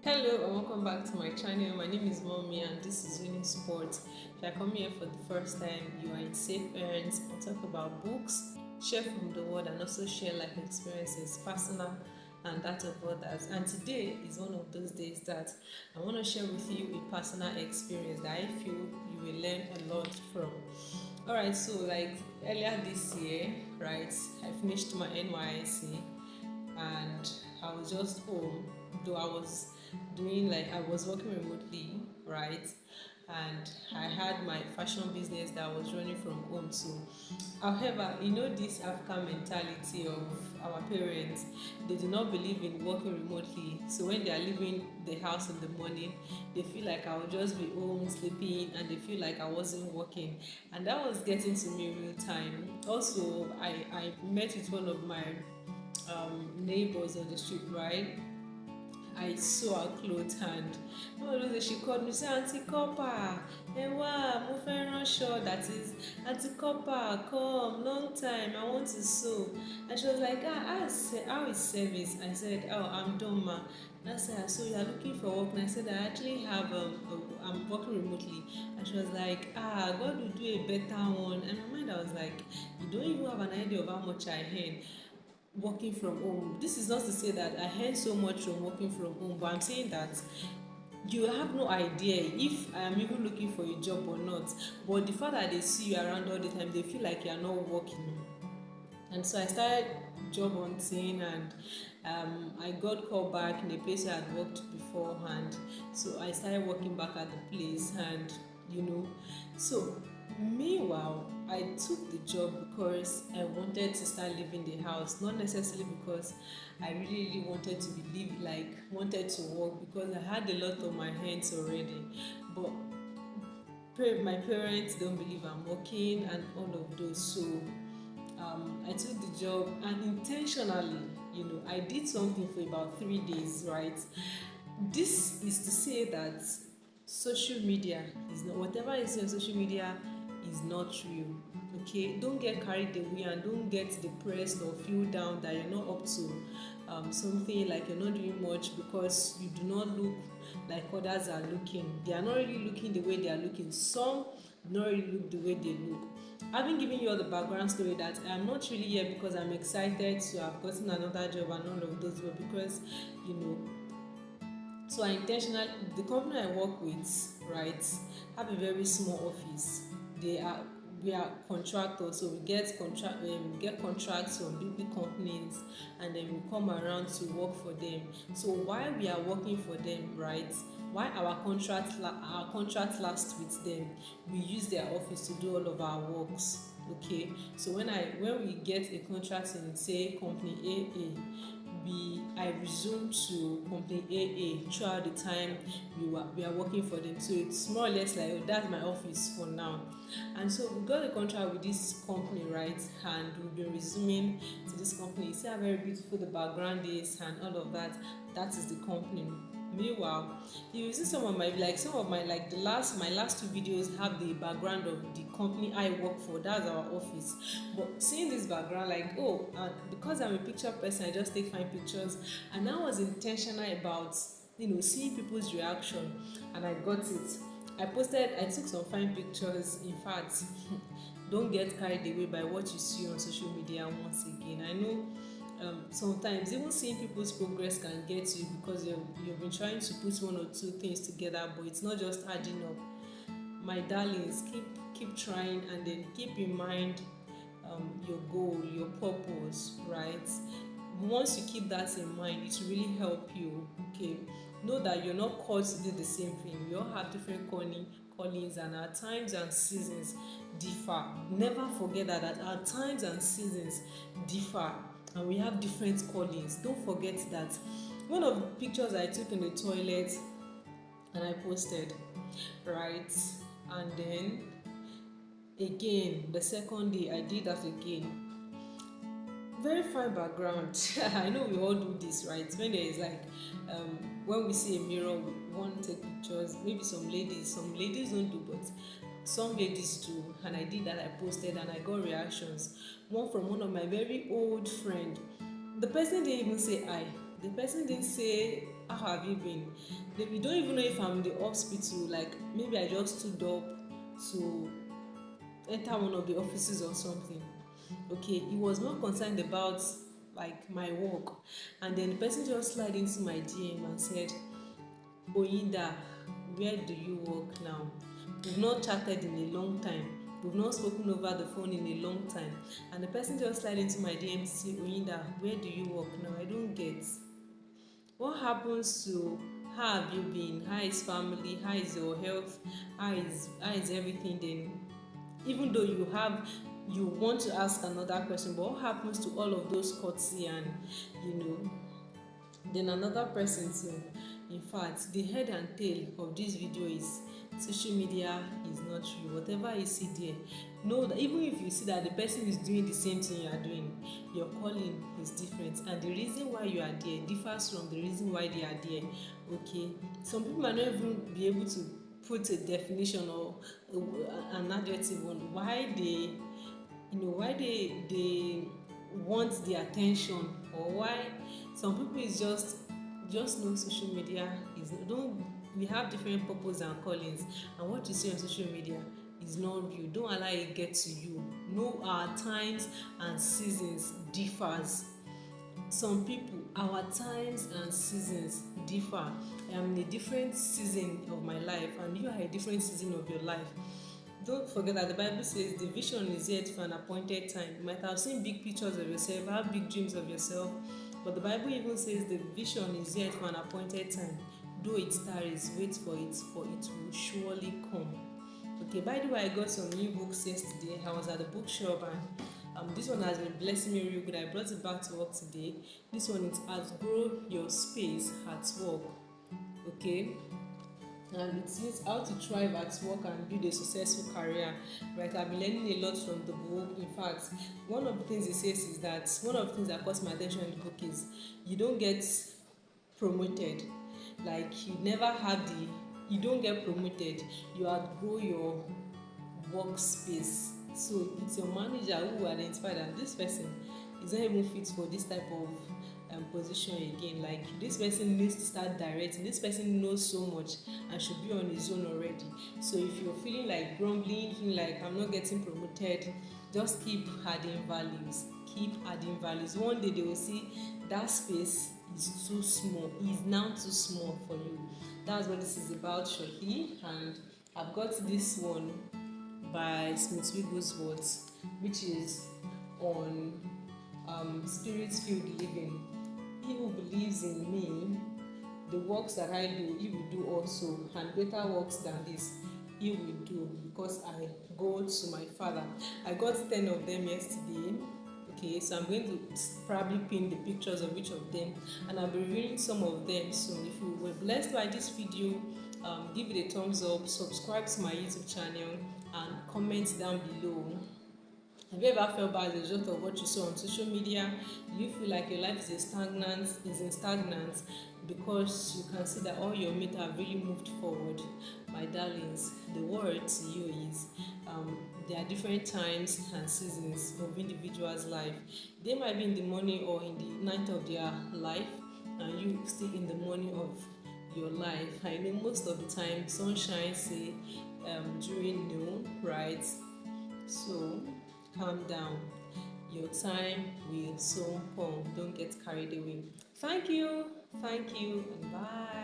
Hello and welcome back to my channel. My name is Mommy and this is Winning Sports. If you are coming here for the first time, you are in safe hands. I talk about books, share from the world, and also share life experiences, personal and that of others. And today is one of those days that I want to share with you a personal experience that I feel you will learn a lot from. Alright, so like earlier this year, right, I finished my NYSC and I was just home, though I was working remotely, right? And I had my fashion business that I was running from home too. However, this African mentality of our parents, they do not believe in working remotely. So when they are leaving the house in the morning, they feel like I will just be home sleeping and they feel like I wasn't working. And that was getting to me real time. Also, I met with one of my neighbors on the street, right? I saw her clothes and one of those she called me say Aunty Copper Ewa mo fẹ́ ránṣọ, that is Aunty Copper, come, long time I want to sew. And she was like, how is service? I said, oh, I'm done, ma. And I said, so you are looking for work? And I said, I actually have I'm working remotely. And she was like, God will do a better one. And in my mind I was like, you don't even have an idea of how much I earn working from home. This is not to say that I earn so much from working from home, but I'm saying that you have no idea if I am even looking for a job or not. But the fact that they see you around all the time, they feel like you are not working. And so I started job hunting and I got called back in a place where I had worked beforehand. So I started working back at the place and so meanwhile I took the job because I wanted to start leaving the house, not necessarily because I really wanted to wanted to work, because I had a lot on my hands already. But my parents don't believe I'm working and all of those. So I took the job and intentionally, I did something for about 3 days, right? This is to say that social media is not, whatever you see on social media is not real. Okay, don't get carried away and don't get depressed or feel down that you're not up to something, like you're not doing much because you do not look like others are looking. They are not really looking the way they are looking. Some do not really look the way they look. Having given you all the background story that I'm not really here because I'm excited to have gotten another job and all of those, but because you know so I intentionally, the company I work with, right, have a very small office. We are contractors, so we get contracts from big companies, and then we come around to work for them. So while we are working for them, right, while our contract lasts with them, we use their office to do all of our works. Okay, so when we get a contract in, say, company AA, I resume to company AA throughout the time we are working for them. So it's more or less like, oh, that's my office for now. And so we got a contract with this company, right? And we've been resuming to this company. See how very beautiful the background is and all of that. That is the company. Meanwhile, you see some of my like my last two videos have the background of the company I work for. That's our office. But seeing this background, like, because I'm a picture person, I just take fine pictures, and I was intentional about seeing people's reaction, and I got it. I took some fine pictures. In fact, don't get carried away by what you see on social media. Once again, I know sometimes even seeing people's progress can get you because you've been trying to put one or two things together, but it's not just adding up. My darlings, keep trying, and then keep in mind your goal, your purpose, right? Once you keep that in mind, it will really help you. Okay, know that you're not called to do the same thing. We all have different callings, and our times and seasons differ. Never forget that our times and seasons differ, and we have different callings. Don't forget that. One of the pictures I took in the toilet and I posted, right? And then again, the second day I did that again. Very fine background. I know we all do this, right? When there is like when we see a mirror, we want to take pictures. Maybe some ladies don't do, but some ladies do. And I did that. I posted and I got reactions. One from one of my very old friend. The person didn't even say hi. The person didn't say how have you been? They don't even know if I'm in the hospital, like maybe I just stood up to enter one of the offices or something. Okay, he was more concerned about like my work, and then the person just slid into my DM and said, Oyinda, where do you work now? We've not chatted in a long time. We've not spoken over the phone in a long time. And the person just slid into my DM to say, Oyinda, where do you work now? I don't get. What happens to how have you been? How is family? How is your health? How is everything then? Even though you want to ask another question, but what happens to all of those courtesy and you know then another person too? In fact, the head and tail of this video is social media is not real. Whatever you see there, know that even if you see that the person is doing the same thing you are doing, your calling is different, and the reason why you are there differs from the reason why they are there. Okay, some people might not even be able to put a definition or an adjective on why they want the attention, or why some people is just know social media is don't we have different purpose and callings, and what you see on social media is not real. Don't allow it get to you. Know our times and seasons differs. Some people, our times and seasons differ. I am in a different season of my life and you are a different season of your life. Don't forget that the Bible says the vision is yet for an appointed time. You might have seen big pictures of yourself, have big dreams of yourself, but the Bible even says the vision is yet for an appointed time. Though it tarries, wait for it will surely come. Okay, by the way, I got some new books yesterday. I was at the bookshop and this one has been blessing me real good. I brought it back to work today. This one is Outgrow Your Space at Work. Okay, and it says how to thrive at work and build a successful career. Right, I've been learning a lot from the book. In fact, one of the things it says is that one of the things that caught my attention in the book is you don't get promoted. Like you don't get promoted, you outgrow your workspace. So it's your manager who will identify that this person is not even fit for this type of position again. Like this person needs to start directing. This person knows so much and should be on his own already. So if you're feeling like grumbling, feeling like I'm not getting promoted, just keep adding values. Keep adding values. One day they will see that space is too small. Is now too small for you. That's what this is about shortly. And I've got this one by Smith Wigglesworth, which is on spirit-filled living. He who believes in me, the works that I do, he will do also, and greater works than this he will do, because I go to my Father. I got 10 of them yesterday. Okay, so I'm going to probably pin the pictures of each of them, and I'll be reviewing some of them soon. If you were blessed by this video, give it a thumbs up, subscribe to my YouTube channel, and comment down below. Have you ever felt bad as a result of what you saw on social media? Do you feel like your life is in stagnant because you can see that all your mates have really moved forward? My darlings, the word to you is there are different times and seasons of individuals' life. They might be in the morning or in the night of their life, and you still in the morning of your life. I know most of the time sun shines say during noon, right? So calm down. Your time will soon come. Don't get carried away. Thank you, and bye.